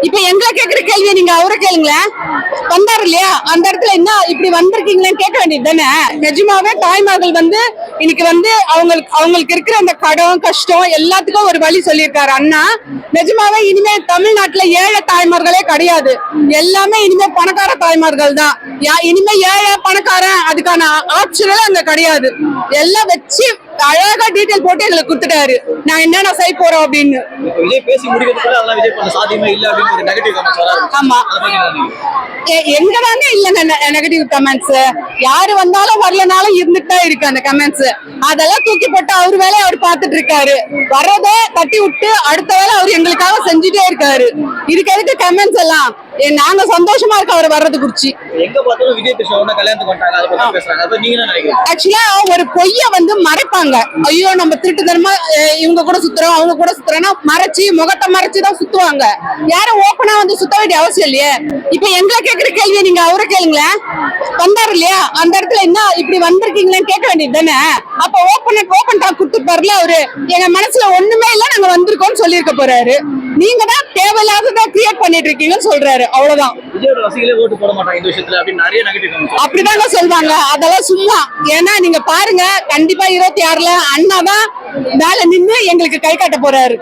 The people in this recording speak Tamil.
இப்ப எங்களை கேக்குற கேள்வியை நீங்க அவரை கேளுங்களேன். வந்தாரு இல்லையா, அந்த இடத்துல என்ன இப்படி வந்திருக்கீங்களேன்னு கேட்க வேண்டியது தானே. நிஜமாவே தாய்மார்கள் இன்னைக்கு அவங்களுக்கு இருக்கிற அந்த கடன் கஷ்டம் எல்லாத்துக்கும் ஒரு வழி சொல்லியிருக்காரு அண்ணா. நிஜமாவே இனிமே தமிழ்நாட்டுல ஏழை தாய்மார்களே கிடையாது, எல்லாமே இனிமே பணக்கார தாய்மார்கள் தான். இனிமே ஏழை பணக்காரன் அதுக்கான ஆப்ஷனே அங்க கிடையாது. எல்லாம் வச்சு அழகா டீடைல் போட்டு எங்களுக்கு கொடுத்துட்டாரு, நான் என்னென்ன செய்ய போறோம் அப்படின்னு. விஜய் பேசி முடிக்கிறதுக்குள்ள அதெல்லாம் விஜய் பண்ண சாத்தியமே இல்ல அப்படின்னு ஒரு நெகட்டிவ் கமெண்ட்ஸ் வராது. ஆமா, எங்கதாங்க இல்ல நெகட்டிவ் கமெண்ட்ஸ். யாரு வந்தாலும் வரலனாலும் இருந்துட்டு தான் இருக்கு அந்த கமெண்ட்ஸ். அதெல்லாம் தூக்கி போட்டு அவர் வேலையை அவர் பார்த்துட்டு இருக்காரு. வரதை தட்டி விட்டு அடுத்த வேலை அவர் எங்களுக்காக செஞ்சுட்டே இருக்காரு. இதுக்கு எதுக்கு கமெண்ட்ஸ் எல்லாம்? நாங்க சந்தோஷமா இருக்க அவர் வர்றது குறிச்சு. எங்க பார்த்தாலும் விஜய் கிருஷ்ணா கல்யாணத்துக்கு வந்தாங்க, அதை பத்தி பேசுறாங்க. அப்ப நீங்க என்ன நினைக்கிறீங்க? ஆக்சுவலா ஒரு பொய்ய மறைப்பாங்க. ஐயோ நம்ம திருட்டுத்தனமா இவங்க கூட சுத்துறோம் அவங்க கூட சுத்துறோம்னா மறைச்சு முகத்தை மறைச்சுதான் சுத்துவாங்க. யாரும் ஓப்பனா சுத்த வேண்டிய அவசியம் இல்லையே. இப்ப எங்களை கேக்குற கேள்வியை நீங்க அவரை கேளுங்களேன். வந்தாரு இல்லையா, அந்த இடத்துல என்ன இப்படி வந்திருக்கீங்களேன்னு கேட்க வேண்டியது தானே. அப்ப ஓப்பன் டாக் கொடுத்துருப்பாருல அவரு. எங்க மனசுல ஒண்ணுமே இல்ல, நாங்க வந்திருக்கோம்னு சொல்லியிருக்க போறாரு. நீங்க தான் தேவையில்லாததா கிரியேட் பண்ணிட்டு இருக்கீங்கன்னு சொல்றாரு. அவ்வளவுதான். விஜயோட ரசிகர்களே ஓட்டு போட மாட்டாங்க இந்த விஷயத்துல அப்படின்னு நிறைய நெகட்டிவ் கமெண்ட்ஸ் அப்படிதாங்க சொல்வாங்க. அதெல்லாம் சும்மா. ஏன்னா நீங்க பாருங்க, கண்டிப்பா 26ல அண்ணா தான் மேல நின்னு எங்களுக்கு கை காட்ட போறாரு.